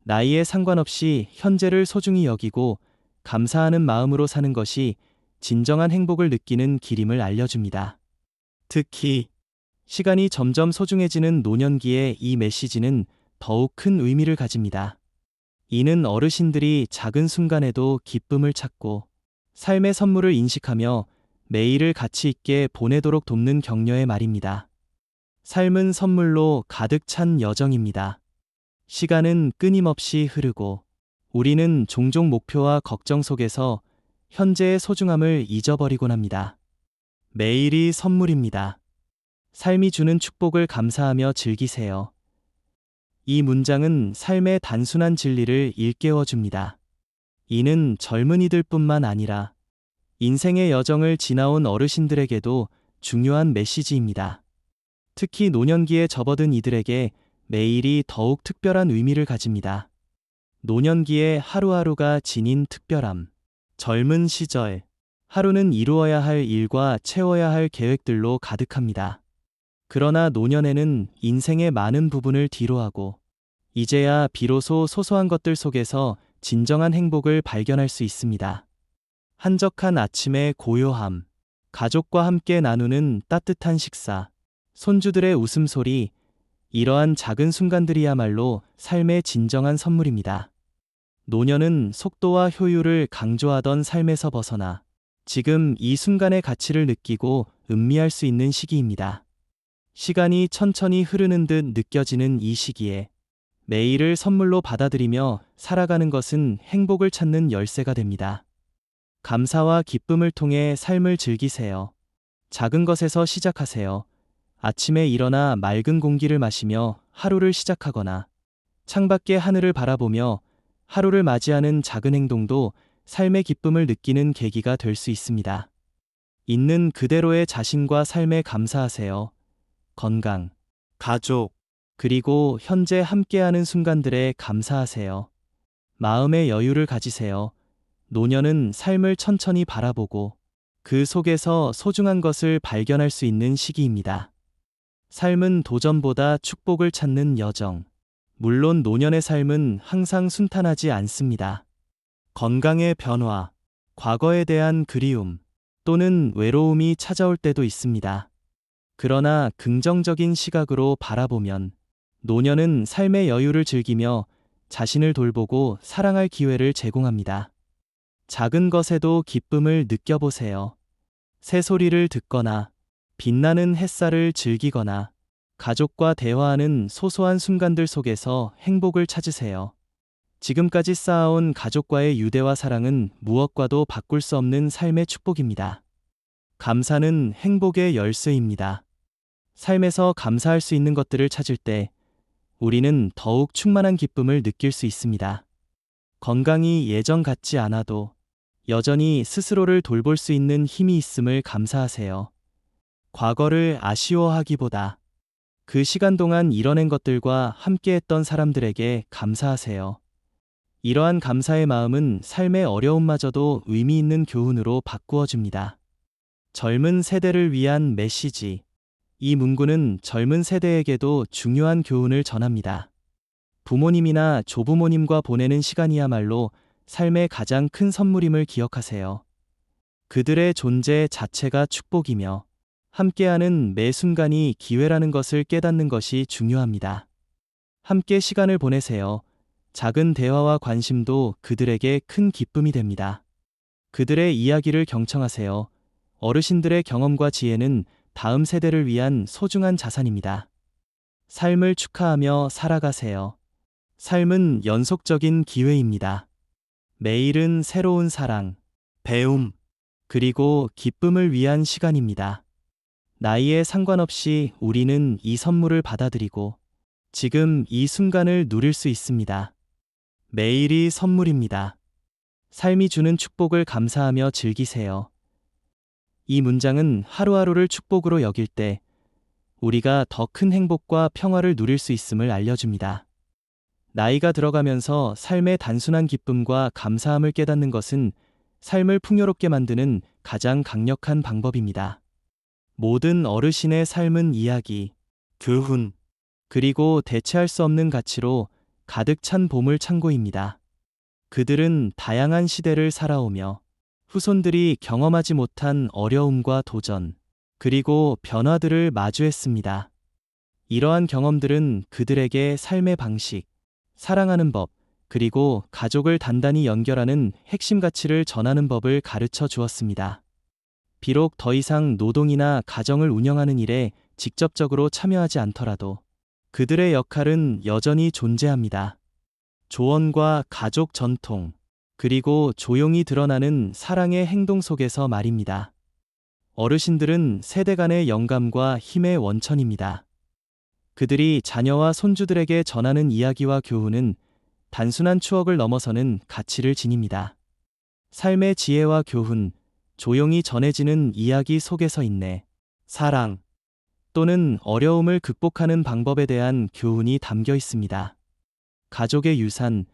나이에 상관없이 현재를 소중히 여기고 감사하는 마음으로 사는 것이 진정한 행복을 느끼는 길임을 알려줍니다. 특히 시간이 점점 소중해지는 노년기에 이 메시지는 더욱 큰 의미를 가집니다. 이는 어르신들이 작은 순간에도 기쁨을 찾고 삶의 선물을 인식하며 매일을 가치 있게 보내도록 돕는 격려의 말입니다. 삶은 선물로 가득 찬 여정입니다. 시간은 끊임없이 흐르고 우리는 종종 목표와 걱정 속에서 현재의 소중함을 잊어버리곤 합니다. 매일이 선물입니다. 삶이 주는 축복을 감사하며 즐기세요. 이 문장은 삶의 단순한 진리를 일깨워 줍니다. 이는 젊은이들 뿐만 아니라 인생의 여정을 지나온 어르신들에게도 중요한 메시지입니다. 특히 노년기에 접어든 이들에게 매일이 더욱 특별한 의미를 가집니다. 노년기의 하루하루가 지닌 특별함. 젊은 시절, 하루는 이루어야 할 일과 채워야 할 계획들로 가득합니다. 그러나 노년에는 인생의 많은 부분을 뒤로하고 이제야 비로소 소소한 것들 속에서 진정한 행복을 발견할 수 있습니다. 한적한 아침의 고요함, 가족과 함께 나누는 따뜻한 식사, 손주들의 웃음소리, 이러한 작은 순간들이야말로 삶의 진정한 선물입니다. 노년은 속도와 효율을 강조하던 삶에서 벗어나 지금 이 순간의 가치를 느끼고 음미할 수 있는 시기입니다. 시간이 천천히 흐르는 듯 느껴지는 이 시기에 매일을 선물로 받아들이며 살아가는 것은 행복을 찾는 열쇠가 됩니다. 감사와 기쁨을 통해 삶을 즐기세요. 작은 것에서 시작하세요. 아침에 일어나 맑은 공기를 마시며 하루를 시작하거나 창밖의 하늘을 바라보며 하루를 맞이하는 작은 행동도 삶의 기쁨을 느끼는 계기가 될 수 있습니다. 있는 그대로의 자신과 삶에 감사하세요. 건강, 가족, 그리고 현재 함께하는 순간들에 감사하세요. 마음의 여유를 가지세요. 노년은 삶을 천천히 바라보고 그 속에서 소중한 것을 발견할 수 있는 시기입니다. 삶은 도전보다 축복을 찾는 여정. 물론 노년의 삶은 항상 순탄하지 않습니다. 건강의 변화, 과거에 대한 그리움, 또는 외로움이 찾아올 때도 있습니다. 그러나 긍정적인 시각으로 바라보면 노년은 삶의 여유를 즐기며 자신을 돌보고 사랑할 기회를 제공합니다. 작은 것에도 기쁨을 느껴보세요. 새소리를 듣거나 빛나는 햇살을 즐기거나 가족과 대화하는 소소한 순간들 속에서 행복을 찾으세요. 지금까지 쌓아온 가족과의 유대와 사랑은 무엇과도 바꿀 수 없는 삶의 축복입니다. 감사는 행복의 열쇠입니다. 삶에서 감사할 수 있는 것들을 찾을 때 우리는 더욱 충만한 기쁨을 느낄 수 있습니다. 건강이 예전 같지 않아도 여전히 스스로를 돌볼 수 있는 힘이 있음을 감사하세요. 과거를 아쉬워하기보다 그 시간 동안 이뤄낸 것들과 함께했던 사람들에게 감사하세요. 이러한 감사의 마음은 삶의 어려움마저도 의미 있는 교훈으로 바꾸어 줍니다. 젊은 세대를 위한 메시지. 이 문구는 젊은 세대에게도 중요한 교훈을 전합니다. 부모님이나 조부모님과 보내는 시간이야말로 삶의 가장 큰 선물임을 기억하세요. 그들의 존재 자체가 축복이며 함께하는 매 순간이 기회라는 것을 깨닫는 것이 중요합니다. 함께 시간을 보내세요. 작은 대화와 관심도 그들에게 큰 기쁨이 됩니다. 그들의 이야기를 경청하세요. 어르신들의 경험과 지혜는 다음 세대를 위한 소중한 자산입니다. 삶을 축하하며 살아가세요. 삶은 연속적인 기회입니다. 매일은 새로운 사랑, 배움, 그리고 기쁨을 위한 시간입니다. 나이에 상관없이 우리는 이 선물을 받아들이고 지금 이 순간을 누릴 수 있습니다. 매일이 선물입니다. 삶이 주는 축복을 감사하며 즐기세요. 이 문장은 하루하루를 축복으로 여길 때 우리가 더 큰 행복과 평화를 누릴 수 있음을 알려줍니다. 나이가 들어가면서 삶의 단순한 기쁨과 감사함을 깨닫는 것은 삶을 풍요롭게 만드는 가장 강력한 방법입니다. 모든 어르신의 삶은 이야기, 교훈, 그리고 대체할 수 없는 가치로 가득 찬 보물 창고입니다. 그들은 다양한 시대를 살아오며 후손들이 경험하지 못한 어려움과 도전, 그리고 변화들을 마주했습니다. 이러한 경험들은 그들에게 삶의 방식, 사랑하는 법, 그리고 가족을 단단히 연결하는 핵심 가치를 전하는 법을 가르쳐 주었습니다. 비록 더 이상 노동이나 가정을 운영하는 일에 직접적으로 참여하지 않더라도 그들의 역할은 여전히 존재합니다. 조언과 가족 전통, 그리고 조용히 드러나는 사랑의 행동 속에서 말입니다. 어르신들은 세대 간의 영감과 힘의 원천입니다. 그들이 자녀와 손주들에게 전하는 이야기와 교훈은 단순한 추억을 넘어서는 가치를 지닙니다. 삶의 지혜와 교훈, 조용히 전해지는 이야기 속에서 인내, 사랑, 또는 어려움을 극복하는 방법에 대한 교훈이 담겨 있습니다. 가족의 유산,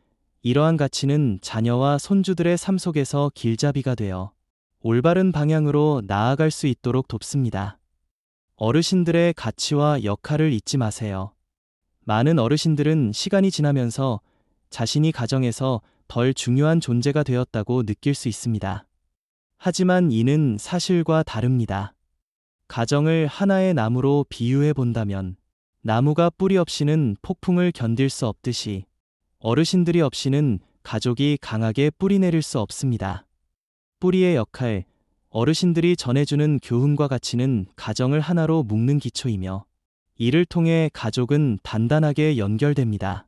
이러한 가치는 자녀와 손주들의 삶 속에서 길잡이가 되어 올바른 방향으로 나아갈 수 있도록 돕습니다. 어르신들의 가치와 역할을 잊지 마세요. 많은 어르신들은 시간이 지나면서 자신이 가정에서 덜 중요한 존재가 되었다고 느낄 수 있습니다. 하지만 이는 사실과 다릅니다. 가정을 하나의 나무로 비유해 본다면 나무가 뿌리 없이는 폭풍을 견딜 수 없듯이 어르신들이 없이는 가족이 강하게 뿌리 내릴 수 없습니다. 뿌리의 역할, 어르신들이 전해주는 교훈과 가치는 가정을 하나로 묶는 기초이며 이를 통해 가족은 단단하게 연결됩니다.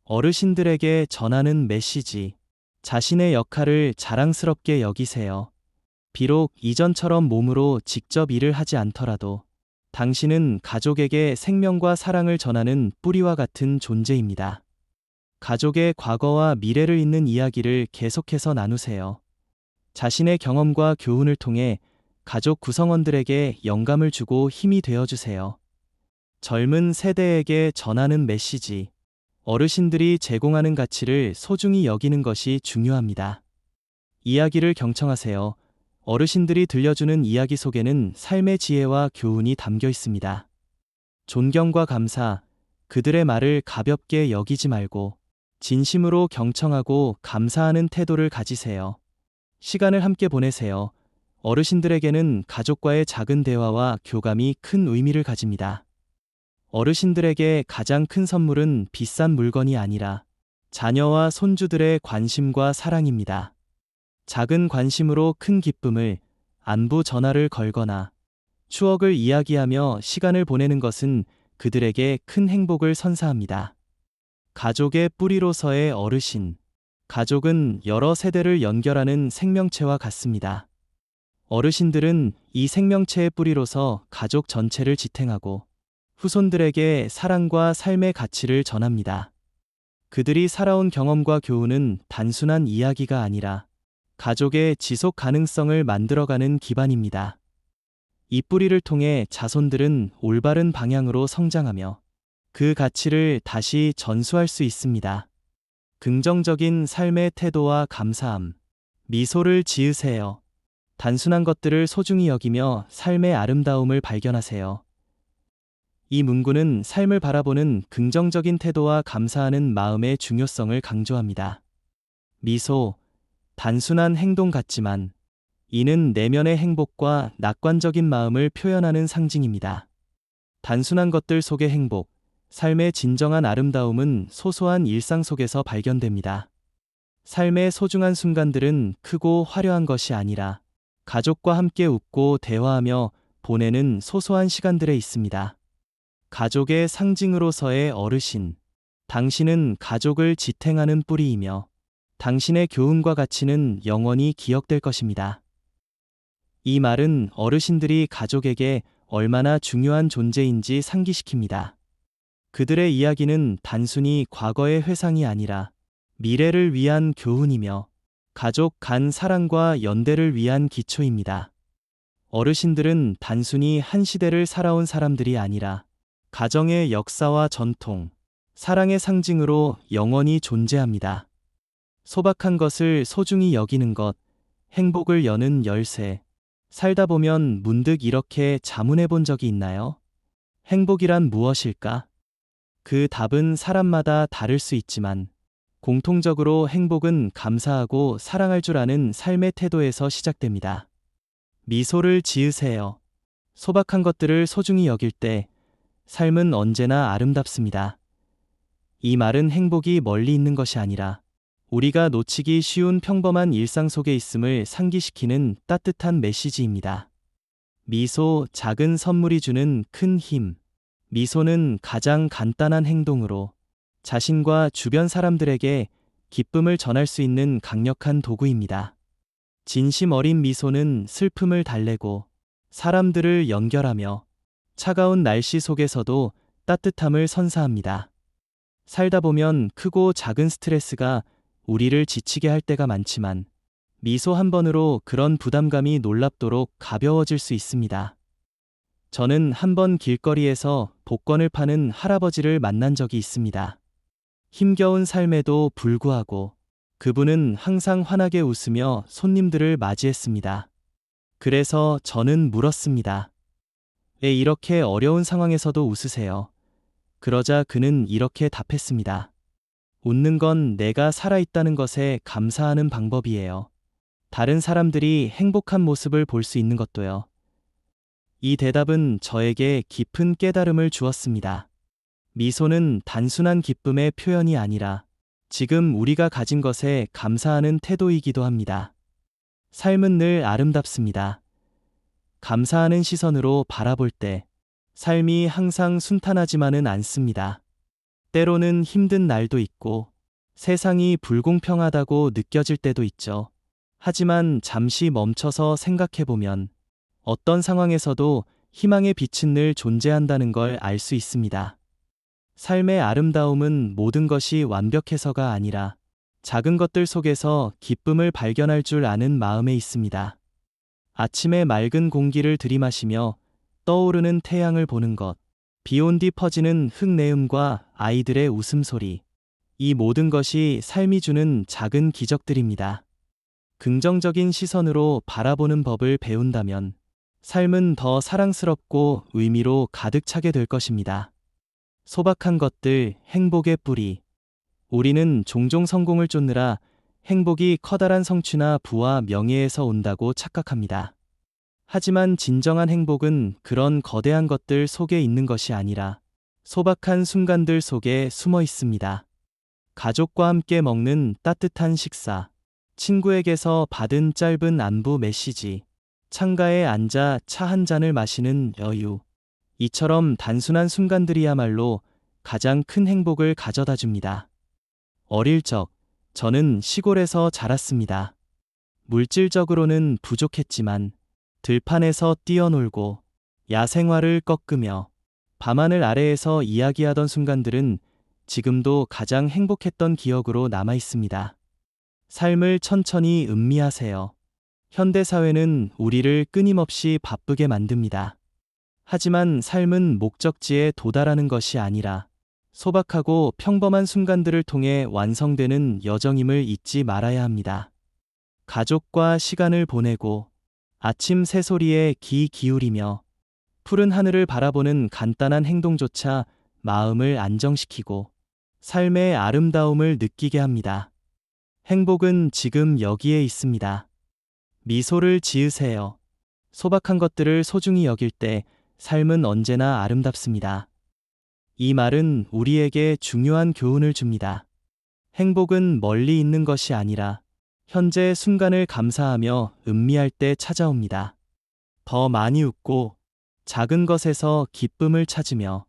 어르신들에게 전하는 메시지, 자신의 역할을 자랑스럽게 여기세요. 비록 이전처럼 몸으로 직접 일을 하지 않더라도 당신은 가족에게 생명과 사랑을 전하는 뿌리와 같은 존재입니다. 가족의 과거와 미래를 잇는 이야기를 계속해서 나누세요. 자신의 경험과 교훈을 통해 가족 구성원들에게 영감을 주고 힘이 되어주세요. 젊은 세대에게 전하는 메시지, 어르신들이 제공하는 가치를 소중히 여기는 것이 중요합니다. 이야기를 경청하세요. 어르신들이 들려주는 이야기 속에는 삶의 지혜와 교훈이 담겨 있습니다. 존경과 감사, 그들의 말을 가볍게 여기지 말고 진심으로 경청하고 감사하는 태도를 가지세요. 시간을 함께 보내세요. 어르신들에게는 가족과의 작은 대화와 교감이 큰 의미를 가집니다. 어르신들에게 가장 큰 선물은 비싼 물건이 아니라 자녀와 손주들의 관심과 사랑입니다. 작은 관심으로 큰 기쁨을, 안부 전화를 걸거나 추억을 이야기하며 시간을 보내는 것은 그들에게 큰 행복을 선사합니다. 가족의 뿌리로서의 어르신, 가족은 여러 세대를 연결하는 생명체와 같습니다. 어르신들은 이 생명체의 뿌리로서 가족 전체를 지탱하고 후손들에게 사랑과 삶의 가치를 전합니다. 그들이 살아온 경험과 교훈은 단순한 이야기가 아니라 가족의 지속 가능성을 만들어가는 기반입니다. 이 뿌리를 통해 자손들은 올바른 방향으로 성장하며 그 가치를 다시 전수할 수 있습니다. 긍정적인 삶의 태도와 감사함, 미소를 지으세요. 단순한 것들을 소중히 여기며 삶의 아름다움을 발견하세요. 이 문구는 삶을 바라보는 긍정적인 태도와 감사하는 마음의 중요성을 강조합니다. 미소, 단순한 행동 같지만 이는 내면의 행복과 낙관적인 마음을 표현하는 상징입니다. 단순한 것들 속의 행복, 삶의 진정한 아름다움은 소소한 일상 속에서 발견됩니다. 삶의 소중한 순간들은 크고 화려한 것이 아니라 가족과 함께 웃고 대화하며 보내는 소소한 시간들에 있습니다. 가족의 상징으로서의 어르신, 당신은 가족을 지탱하는 뿌리이며 당신의 교훈과 가치는 영원히 기억될 것입니다. 이 말은 어르신들이 가족에게 얼마나 중요한 존재인지 상기시킵니다. 그들의 이야기는 단순히 과거의 회상이 아니라 미래를 위한 교훈이며 가족 간 사랑과 연대를 위한 기초입니다. 어르신들은 단순히 한 시대를 살아온 사람들이 아니라 가정의 역사와 전통, 사랑의 상징으로 영원히 존재합니다. 소박한 것을 소중히 여기는 것, 행복을 여는 열쇠. 살다 보면 문득 이렇게 자문해 본 적이 있나요? 행복이란 무엇일까? 그 답은 사람마다 다를 수 있지만 공통적으로 행복은 감사하고 사랑할 줄 아는 삶의 태도에서 시작됩니다. 미소를 지으세요. 소박한 것들을 소중히 여길 때 삶은 언제나 아름답습니다. 이 말은 행복이 멀리 있는 것이 아니라 우리가 놓치기 쉬운 평범한 일상 속에 있음을 상기시키는 따뜻한 메시지입니다. 미소, 작은 선물이 주는 큰 힘. 미소는 가장 간단한 행동으로 자신과 주변 사람들에게 기쁨을 전할 수 있는 강력한 도구입니다. 진심 어린 미소는 슬픔을 달래고 사람들을 연결하며 차가운 날씨 속에서도 따뜻함을 선사합니다. 살다 보면 크고 작은 스트레스가 우리를 지치게 할 때가 많지만 미소 한 번으로 그런 부담감이 놀랍도록 가벼워질 수 있습니다. 저는 한 번 길거리에서 복권을 파는 할아버지를 만난 적이 있습니다. 힘겨운 삶에도 불구하고 그분은 항상 환하게 웃으며 손님들을 맞이했습니다. 그래서 저는 물었습니다. 왜 이렇게 어려운 상황에서도 웃으세요? 그러자 그는 이렇게 답했습니다. 웃는 건 내가 살아있다는 것에 감사하는 방법이에요. 다른 사람들이 행복한 모습을 볼 수 있는 것도요. 이 대답은 저에게 깊은 깨달음을 주었습니다. 미소는 단순한 기쁨의 표현이 아니라 지금 우리가 가진 것에 감사하는 태도이기도 합니다. 삶은 늘 아름답습니다. 감사하는 시선으로 바라볼 때 삶이 항상 순탄하지만은 않습니다. 때로는 힘든 날도 있고 세상이 불공평하다고 느껴질 때도 있죠. 하지만 잠시 멈춰서 생각해보면 어떤 상황에서도 희망의 빛은 늘 존재한다는 걸 알 수 있습니다. 삶의 아름다움은 모든 것이 완벽해서가 아니라 작은 것들 속에서 기쁨을 발견할 줄 아는 마음에 있습니다. 아침에 맑은 공기를 들이마시며 떠오르는 태양을 보는 것, 비 온 뒤 퍼지는 흙내음과 아이들의 웃음소리. 이 모든 것이 삶이 주는 작은 기적들입니다. 긍정적인 시선으로 바라보는 법을 배운다면 삶은 더 사랑스럽고 의미로 가득 차게 될 것입니다. 소박한 것들, 행복의 뿌리. 우리는 종종 성공을 쫓느라 행복이 커다란 성취나 부와 명예에서 온다고 착각합니다. 하지만 진정한 행복은 그런 거대한 것들 속에 있는 것이 아니라 소박한 순간들 속에 숨어 있습니다. 가족과 함께 먹는 따뜻한 식사, 친구에게서 받은 짧은 안부 메시지, 창가에 앉아 차 한 잔을 마시는 여유. 이처럼 단순한 순간들이야말로 가장 큰 행복을 가져다 줍니다. 어릴 적, 저는 시골에서 자랐습니다. 물질적으로는 부족했지만 들판에서 뛰어놀고 야생화를 꺾으며 밤하늘 아래에서 이야기하던 순간들은 지금도 가장 행복했던 기억으로 남아 있습니다. 삶을 천천히 음미하세요. 현대사회는 우리를 끊임없이 바쁘게 만듭니다. 하지만 삶은 목적지에 도달하는 것이 아니라 소박하고 평범한 순간들을 통해 완성되는 여정임을 잊지 말아야 합니다. 가족과 시간을 보내고 아침 새소리에 귀 기울이며 푸른 하늘을 바라보는 간단한 행동조차 마음을 안정시키고 삶의 아름다움을 느끼게 합니다. 행복은 지금 여기에 있습니다. 미소를 지으세요. 소박한 것들을 소중히 여길 때 삶은 언제나 아름답습니다. 이 말은 우리에게 중요한 교훈을 줍니다. 행복은 멀리 있는 것이 아니라 현재의 순간을 감사하며 음미할 때 찾아옵니다. 더 많이 웃고 작은 것에서 기쁨을 찾으며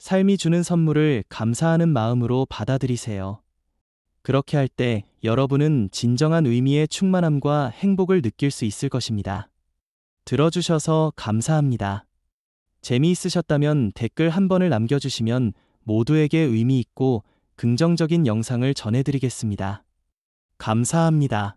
삶이 주는 선물을 감사하는 마음으로 받아들이세요. 그렇게 할 때 여러분은 진정한 의미의 충만함과 행복을 느낄 수 있을 것입니다. 들어주셔서 감사합니다. 재미있으셨다면 댓글 한 번을 남겨주시면 모두에게 의미 있고 긍정적인 영상을 전해드리겠습니다. 감사합니다.